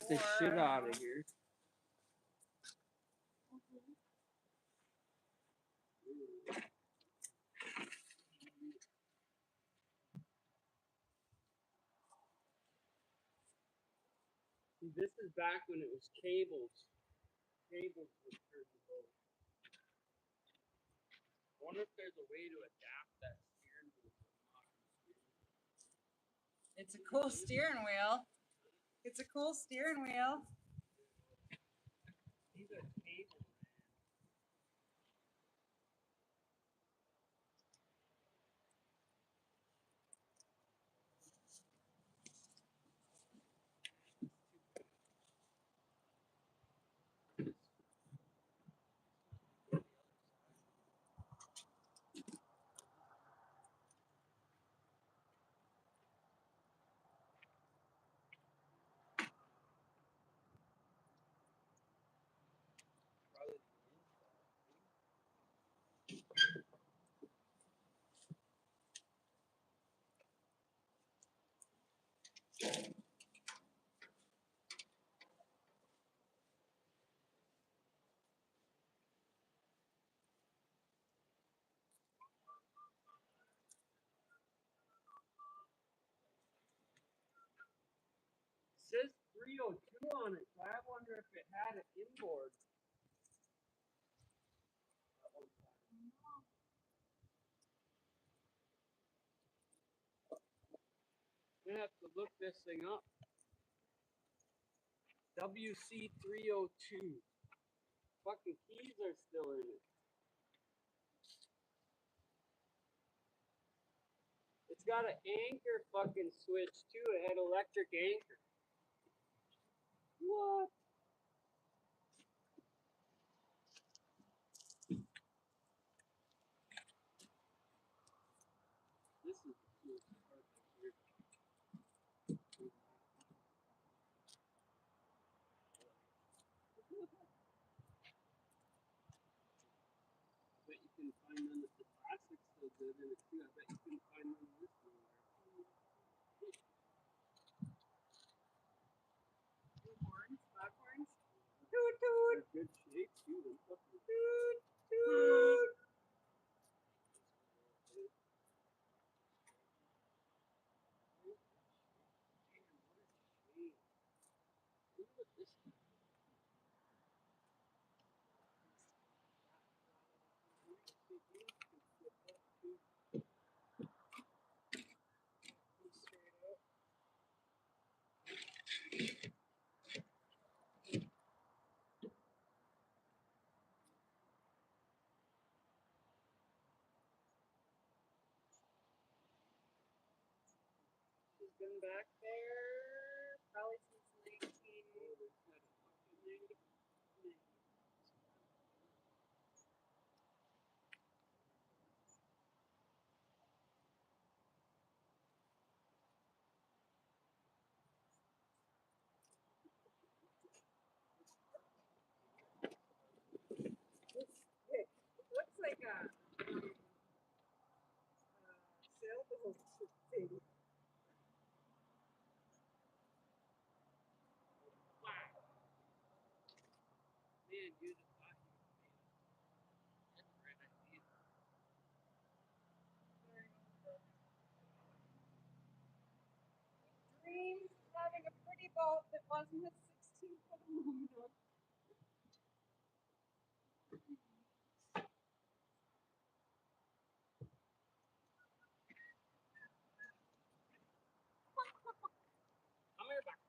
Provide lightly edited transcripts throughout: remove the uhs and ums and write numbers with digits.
the shit out of here. See, this is back when it was cables. Cables would turn the boat. I wonder if there's a way to adapt that steering wheel to a modern steering wheel. It's a cool steering wheel. It's a cool steering wheel. These are cables. It says 302 on it, so I wonder if it had an inboard. I'm gonna have to look this thing up. WC302. Fucking keys are still in it. It's got an anchor fucking switch too. It had electric anchor. What? This is the coolest part right here. I bet you can find none of the plastic's still good in it too. I bet you can find none of this anywhere. Horns, foghorns. Toot toot. They're good shape too. Them fucking Toot toot. She's been back there probably since 19. It looks like a sailboat thing. Man, dude, the body. That's the right idea. Dreams of having a pretty boat that wasn't a 16-foot aluminum. Come here back.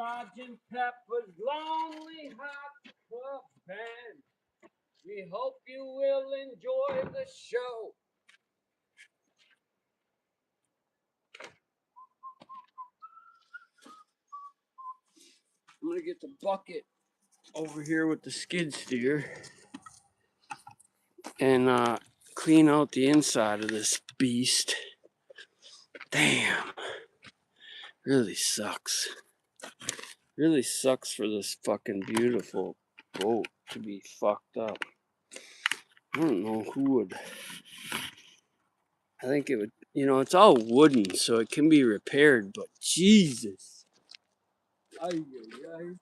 Sergeant Pepper's Lonely Hearts Club Band. We hope you will enjoy the show. I'm gonna get the bucket over here with the skid steer and clean out the inside of this beast. Damn, really sucks. Really sucks for this fucking beautiful boat to be fucked up. I don't know who would. I think it would, it's all wooden, so it can be repaired, but Jesus. Ay, ay, ay.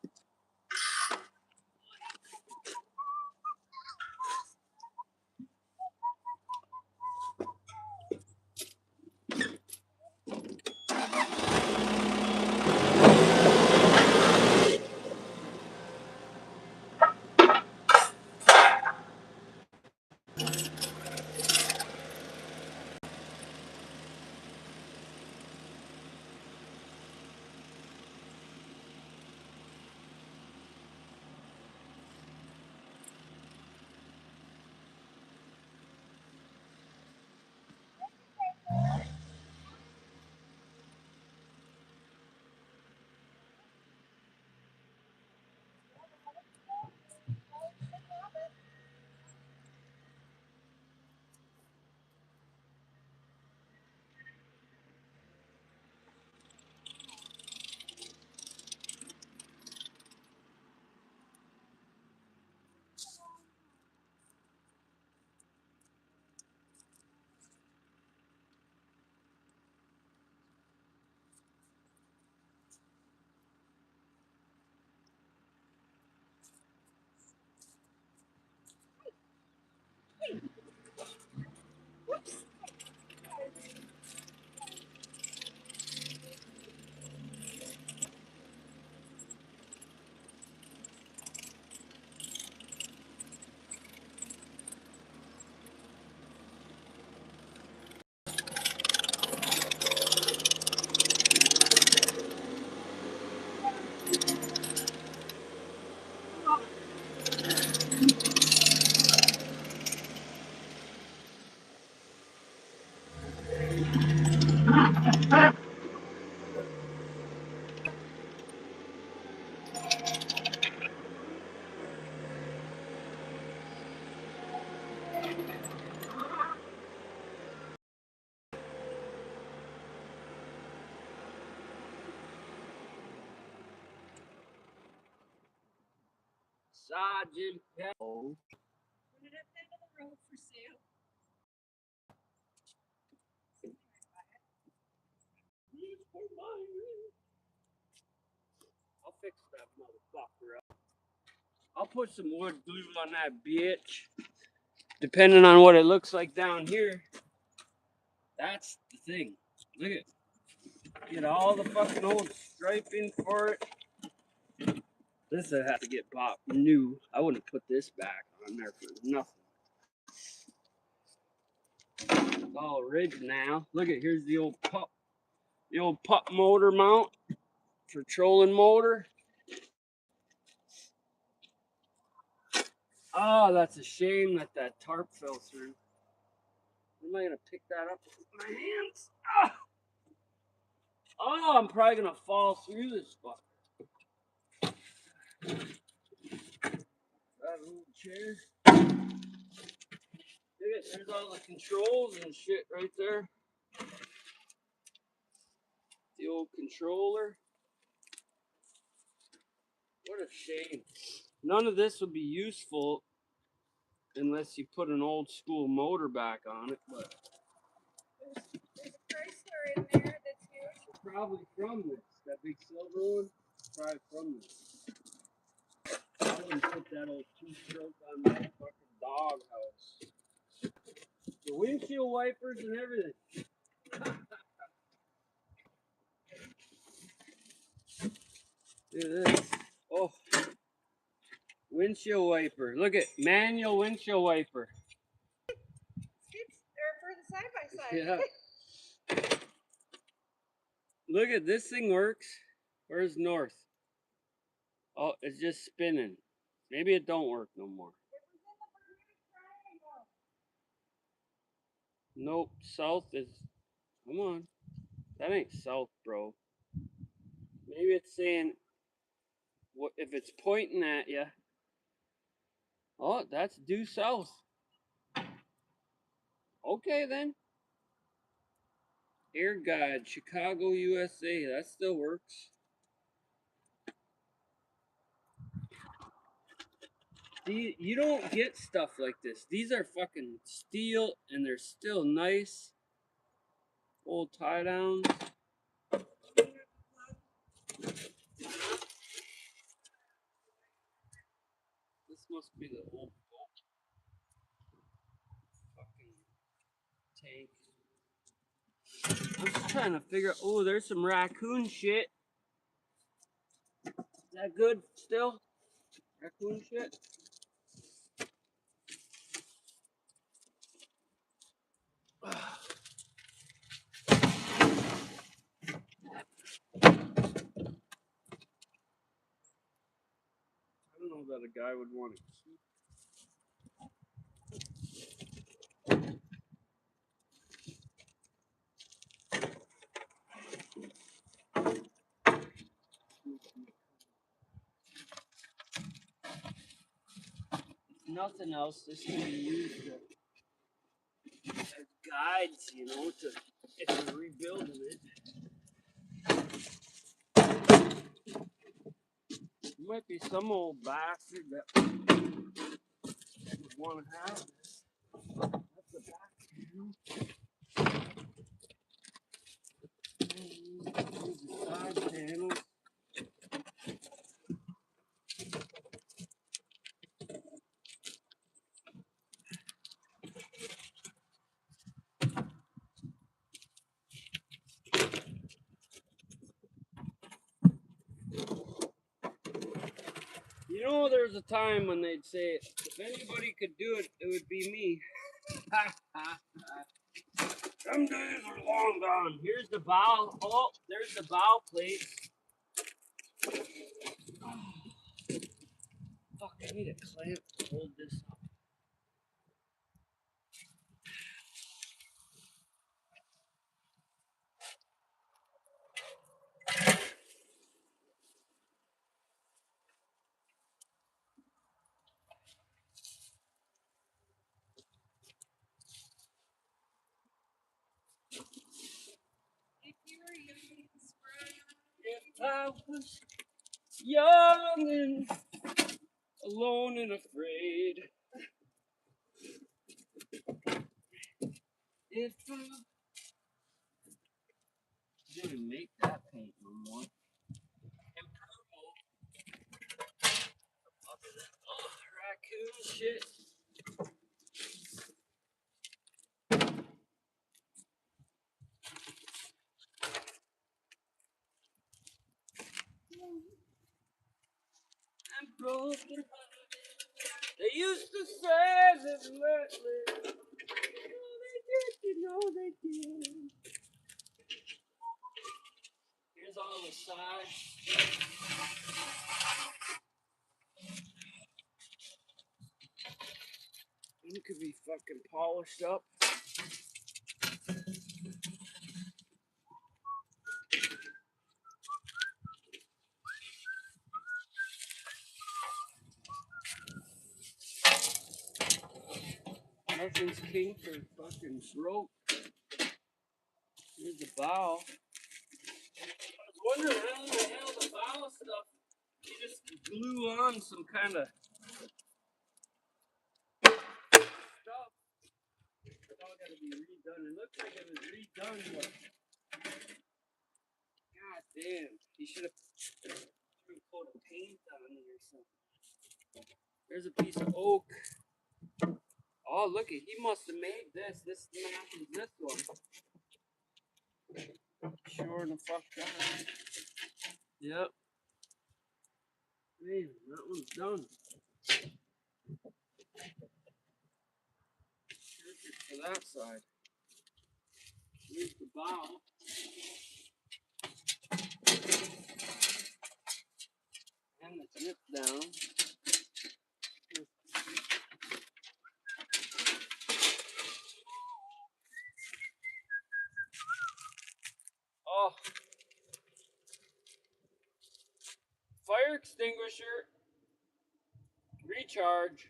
Sergeant Pepper. Put it up into the road for sale. I'll fix that motherfucker up. I'll put some wood glue on that bitch. Depending on what it looks like down here. That's the thing. Look at it. Get all the fucking old striping for it. This would have to get bought new. I wouldn't put this back on there for nothing. It's all rigged now. Look at, here's the old pup. The old pup motor mount for trolling motor. Oh, that's a shame that that tarp fell through. Am I gonna pick that up with my hands? Ah! Oh, I'm probably gonna fall through this fucker. That old chair. Look at, there's all the controls and shit right there. The old controller. What a shame. None of this would be useful unless you put an old school motor back on it, but There's a Chrysler in there that's huge. probably from this. That big silver one, probably from this. I wouldn't put that old two-stroke on my fucking dog house. The windshield wipers and everything. Look at this. Oh, windshield wiper. Look at manual windshield wiper. They're for the side-by-side. Yeah. Look at this thing works. Where's north? Oh, it's just spinning. Maybe it don't work no more. It was in the Bermuda Triangle. Nope, south is. Come on. That ain't south, bro. Maybe it's saying what if it's pointing at you. Oh, that's due south. Okay then. Air Guide, Chicago, USA. That still works. You don't get stuff like this. These are fucking steel and they're still nice. Old tie downs. This must be the old fucking tank. I'm just trying to figure out. Oh, there's some raccoon shit. Is that good still? Raccoon shit? I don't know that a guy would want to keep. If nothing else, this can be used as guides, you know, to if you're rebuilding it. There might be some old bastard that would want to have this. That's the back panel. Here's the side panel. You know, there's a time when they'd say, if anybody could do it, it would be me. Some days are long gone. Here's the bow. Oh, there's the bow plate. Fuck, I need a clamp to hold this up. If you were young and spry, If I was young and alone and afraid. If I didn't make that paint no more. And purple. Oh, raccoon shit. I'm broken. They used to say that lately. Oh, they did, you know they did. Here's all the sides. It could be fucking polished up. Nothing's kinked or fucking broke. Here's the bow. I was wondering how in the hell the bow stuff, you just glue on some kind of stuff. It's all got to be redone. It looks like it was redone, but god damn, he should have threw a coat of paint on it or something. There's a piece of oak. Oh, look it, he must have made this. This matches this one. Sure the fuck does. Yep. Man, that one's done. Here's it for that side. Here's the bow. And the nip fire extinguisher, recharge.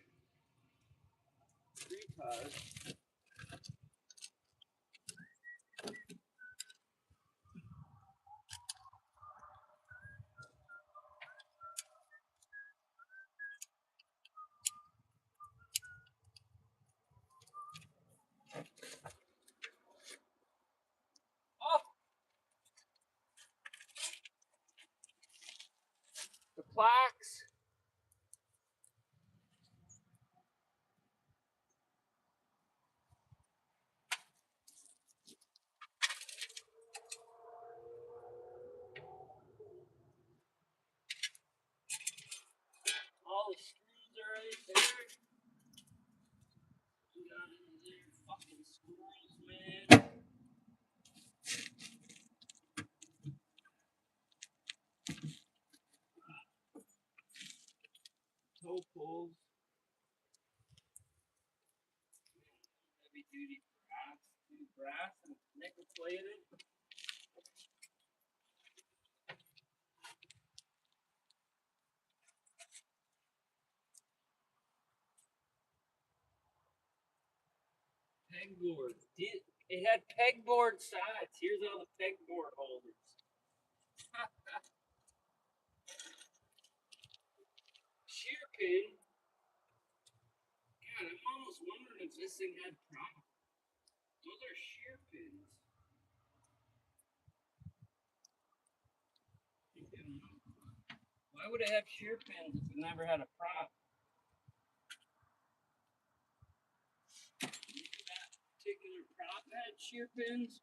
Oh, the plaques. All the screws are right there. We got in there, fucking squirrels, man. Toe pulls. Heavy duty brass and nickel plated. Pegboard. It had pegboard sides. Here's all the pegboard holders. Shear pin. God, I'm almost wondering if this thing had props. Those are shear pins. Why would it have shear pins if it never had a prop? Maybe that particular prop had shear pins.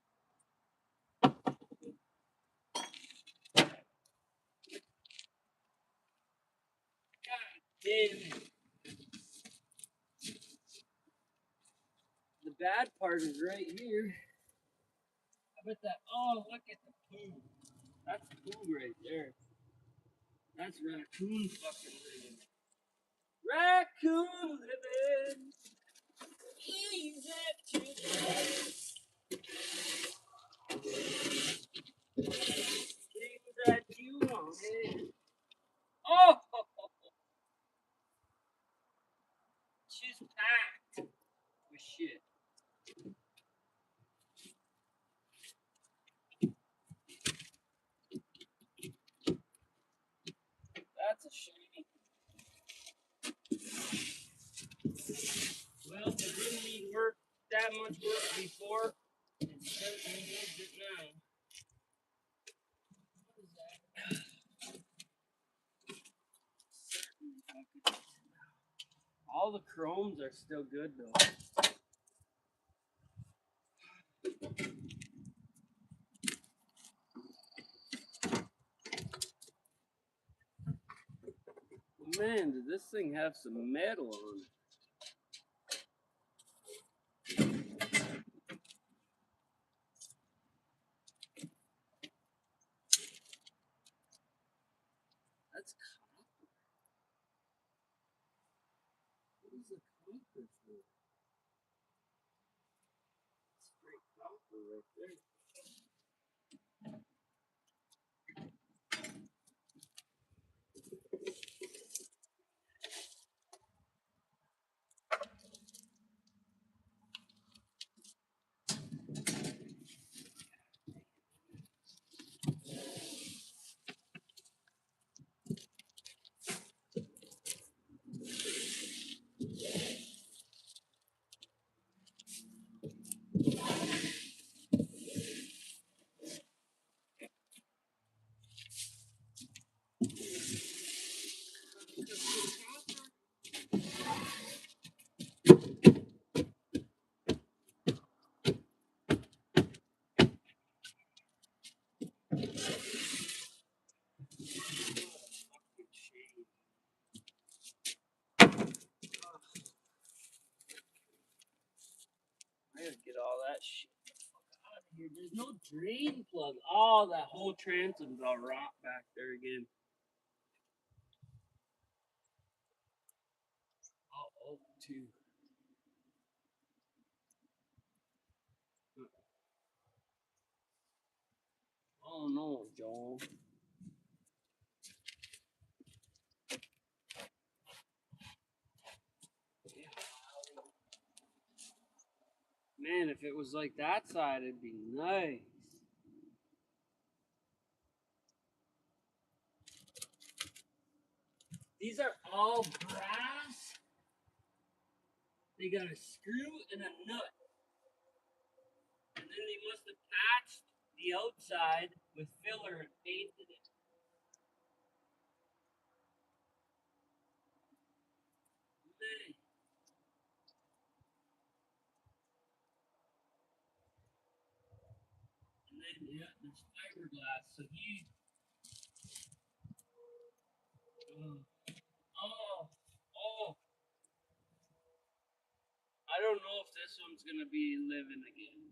God damn it. The bad part is right here. I bet that. Oh, look at the poo. That's poo right there. That's raccoon fucking living. Raccoon living. Easy to things that you wanted. Oh, she's packed with shit. That's a shame. Well, it didn't need work that much work before. It certainly needs it now. What is that? All the chromes are still good though. Man, did this thing have some metal on it? That's copper. What is the copper for? Straight copper right there. I gotta get all that shit the fuck out of here. There's no drain plug. Oh, that whole transom's all rot back there again. Oh, too. Oh no, Joel. it was like that side, it'd be nice. These are all brass. They got a screw and a nut. And then they must have patched the outside with filler and painted it. Man. And then, yeah, there's fiberglass. So he. Oh. I don't know if this one's gonna be living again.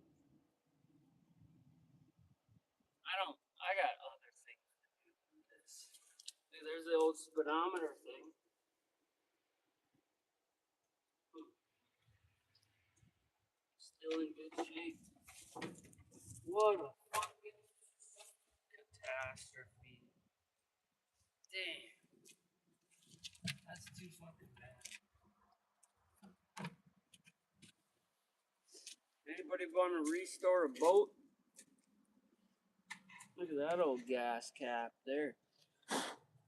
I got other things to do than this. See, there's the old speedometer thing. Still in good shape. What a fucking catastrophe. Damn. That's too fucking bad. Anybody want to restore a boat? Look at that old gas cap there.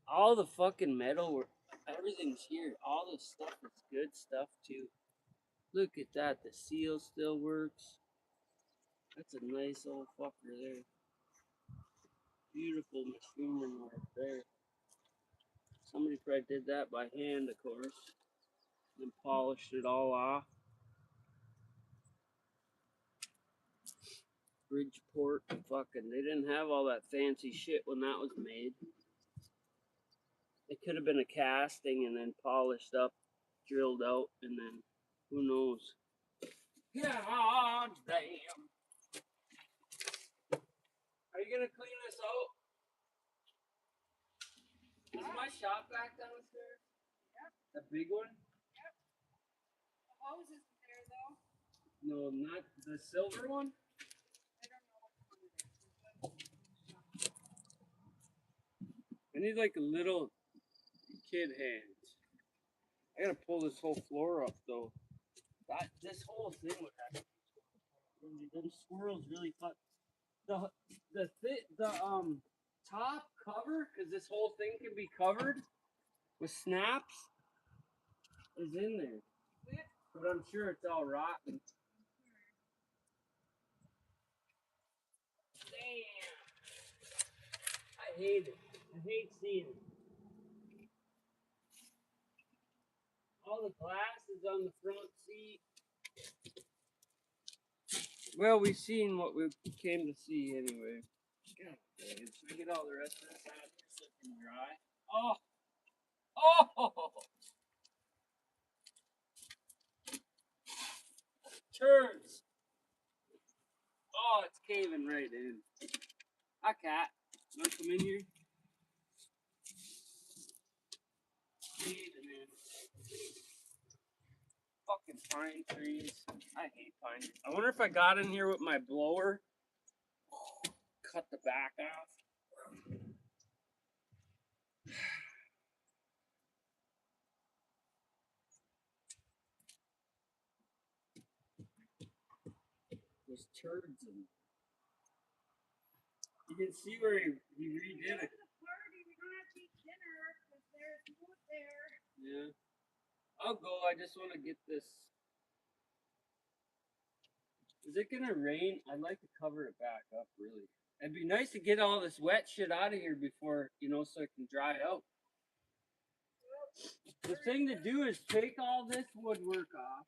All the fucking metal, everything's here. All this stuff is good stuff too. Look at that. The seal still works. That's a nice old fucker there. Beautiful machining work there. Somebody probably did that by hand, of course, and polished it all off. Bridgeport, fucking, they didn't have all that fancy shit when that was made. It could have been a casting and then polished up, drilled out, and then who knows? Yeah, damn. Are you gonna clean this out? Is my shop vac downstairs? Yep. The big one? Yep. The hose isn't there though. No, not the silver one. I don't know which one it is. I need like a little kid hands. I gotta pull this whole floor up though. This whole thing would have to be them squirrels really fuck the top cover, because this whole thing can be covered with snaps, is in there. But I'm sure it's all rotten. Damn. I hate it. I hate seeing it. All the glass is on the front seat. Well, we seen what we came to see anyway. God damn, should I get all the rest of this out here so it can dry? Oh! Turns! Oh, it's caving right in. Hi, cat. You want to come in here? Caving in. Fucking pine trees. I hate pine trees. I wonder if I got in here with my blower, cut the back off. There's turds in there. You can see where he redid it. Go to the party. We don't have to eat dinner because there's food there. Yeah. I'll go. I just want to get this. Is it gonna rain? I'd like to cover it back up, really. It'd be nice to get all this wet shit out of here before, so it can dry out. The thing to do is take all this woodwork off,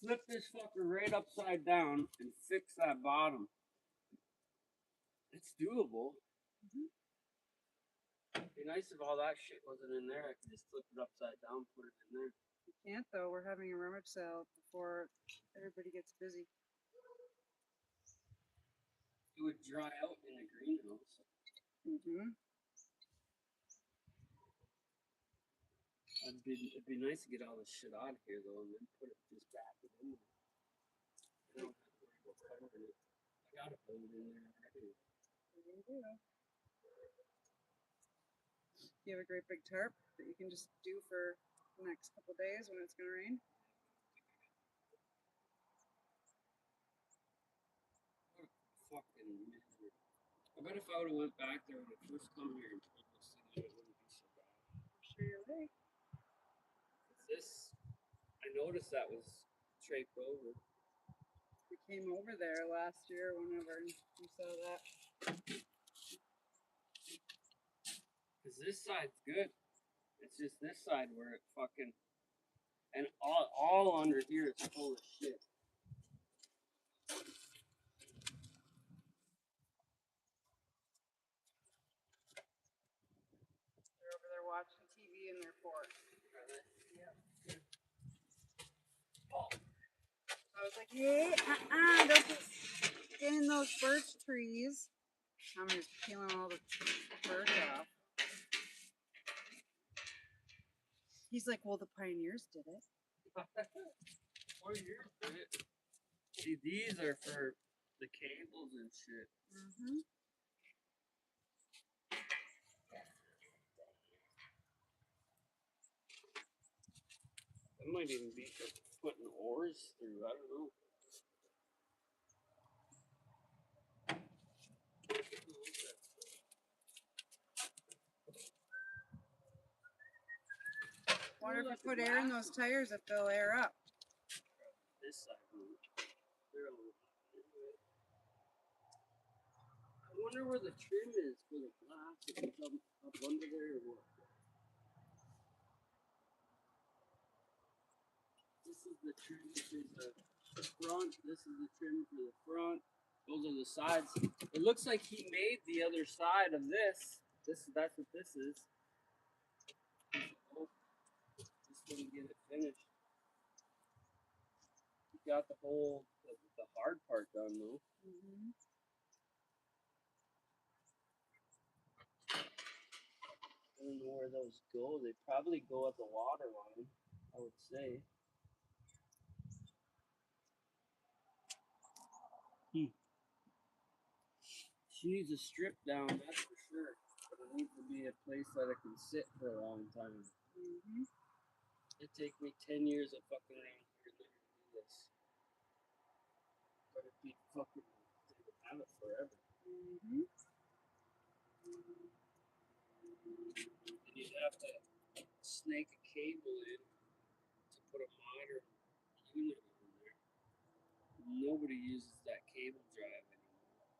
flip this fucker right upside down, and fix that bottom. It's doable. It'd be nice if all that shit wasn't in there. I could just flip it upside down, put it in there. We can't though. We're having a rummage sale before everybody gets busy. It would dry out in the greenhouse. Mm-hmm. It'd be nice to get all this shit out of here though, and then put it just back in there. I don't have to worry about covering it. I got a boat in there already. You do. You have a great big tarp that you can just do for the next couple days when it's gonna rain. fucking misery. I bet if I would have went back there when I first come here and pulled this thing out, it wouldn't be so bad. I'm sure you're right. This, I noticed that was draped over. We came over there last year whenever you saw that. Cause this side's good. It's just this side where it fucking, and all under here is full of shit. They're over there watching TV in their porch. I was like, hey, don't get in those birch trees. I'm just peeling all the birch off. He's like, well, the pioneers did it. 4 years, did it? See, these are for the cables and shit. Mm-hmm. That might even be for putting oars through. I don't know. Wonder if you put air in those tires, if they'll air up. This side road. They're all into it. I wonder where the trim is for the glass. If it's up under there or what. This is the trim for the front. This is the trim for the front. Those are the sides. It looks like he made the other side of this. That's what this is. Oh, just didn't get it finished. He got the whole the hard part done though. Mm-hmm. I don't know where those go. They probably go at the water line, I would say. She needs a strip down, that's for sure. But it needs to be a place that it can sit for a long time. Mm-hmm. It'd take me 10 years of fucking around here to do this. But it'd be fucking, they would have it forever. Mm-hmm. And you'd have to snake a cable in to put a modern unit on there. Nobody uses that cable drive anymore.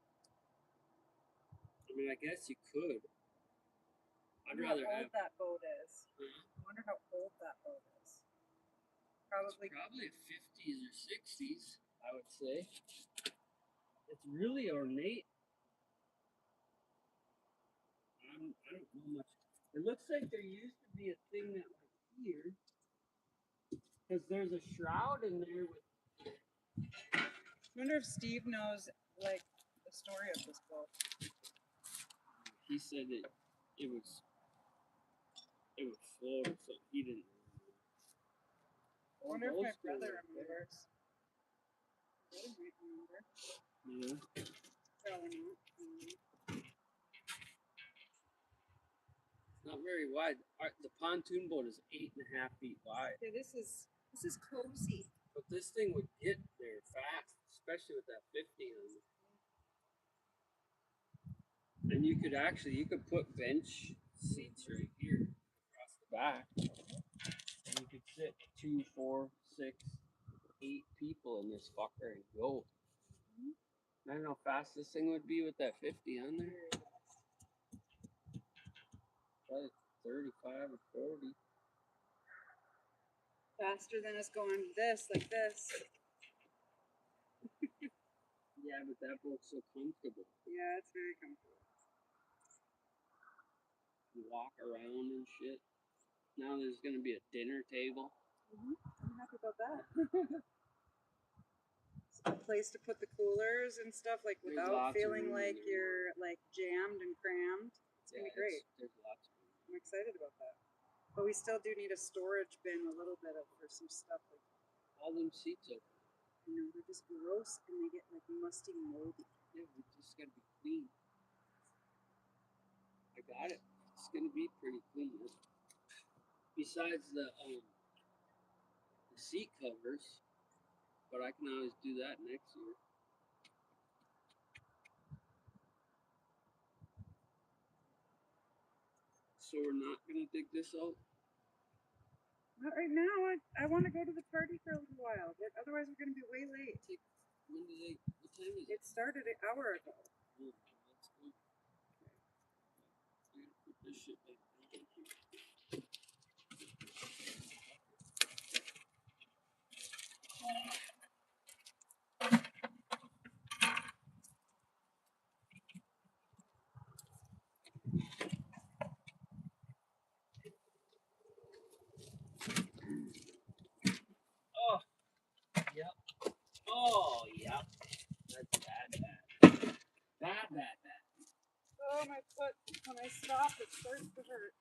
I mean, I guess you could. I'd rather how have. old that boat is. I wonder how old that boat is. Probably a 50s or 60s, I would say. It's really ornate. I don't know much. It looks like there used to be a thing that went here. Because there's a shroud in there with. I wonder if Steve knows like the story of this boat. He said it would float or something. He didn't know. I wonder if my brother remembers. My brother might remember. Yeah. Probably not. Not very wide. The pontoon boat is 8.5 feet wide. Okay, this is cozy. But this thing would get there fast, especially with that 50 on it. And you could put bench seats right here across the back. And you could sit 2, 4, 6, 8 people in this fucker and go. I don't know how fast this thing would be with that 50 on there. Probably 35 or 40. Faster than us going this, like this. Yeah, but that boat's so comfortable. Yeah, it's very comfortable. You walk around and shit. Now there's gonna be a dinner table. I'm happy about that. A place to put the coolers and stuff, like There's without lots of feeling room in like there. you're like jammed and crammed. It's gonna be great. There's lots of room. I'm excited about that. But we still do need a storage bin, a little bit of for some stuff. Like, All them seats open. they're just gross and they get like musty and moldy. Yeah, we just gotta be clean. I got it. It's gonna be pretty clean. Besides the seat covers, but I can always do that next year. So we're not gonna dig this out. Not right now. I want to go to the party for a little while, but otherwise we're going to be way late. When did they? What time is it? It started an hour ago. Oh, let's go. I gotta put this shit back down here. Oh, yep. Oh, yep. That's bad. Bad. Oh, my foot. When I stop, it starts to hurt.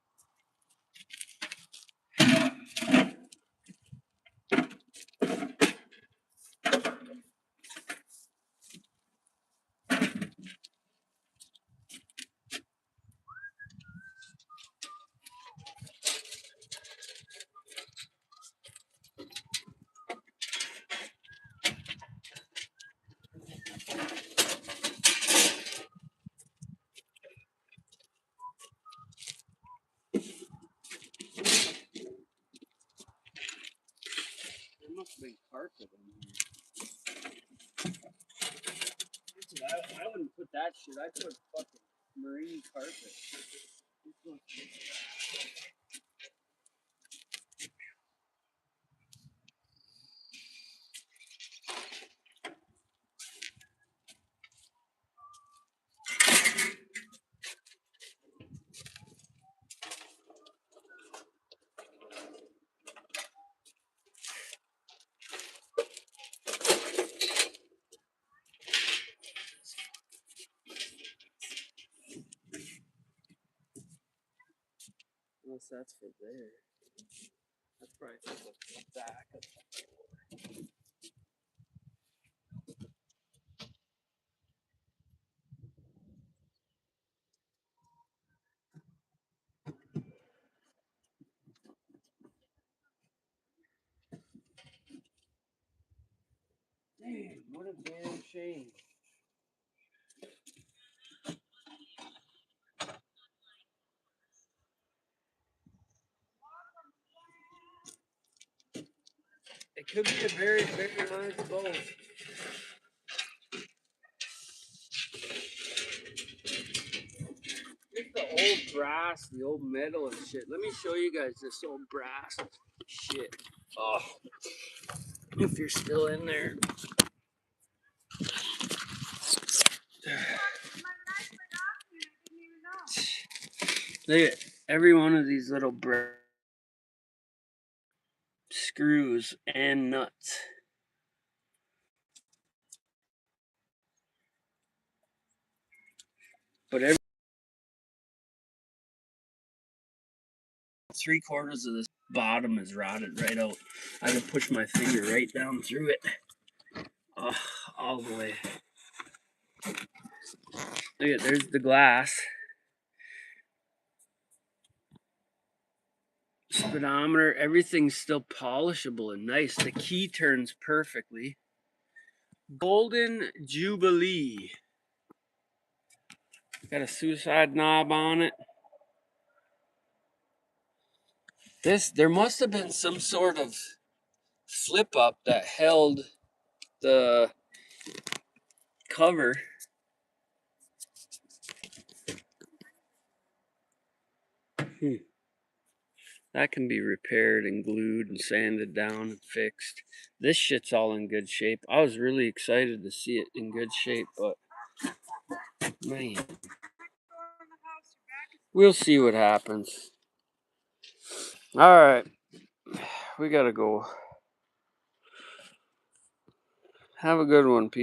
There must have been carpet in here. I wouldn't put that shit. I'd put fucking marine carpet. Unless that's for there. That's probably for the back of the door. Damn, what a damn shame. It could be a very, very nice boat. Here's the old brass, the old metal and shit. Let me show you guys this old brass shit. Oh, if you're still in there. Look at every one of these little screws and nuts. But every 3/4 of this bottom is rotted right out. I can push my finger right down through it. Oh, all the way. Look at, there's the glass. Speedometer, everything's still polishable and nice. The key turns perfectly. Golden Jubilee. Got a suicide knob on it. There must have been some sort of flip up that held the cover. That can be repaired and glued and sanded down and fixed. This shit's all in good shape. I was really excited to see it in good shape, but man, we'll see what happens. All right, we gotta go. Have a good one, people.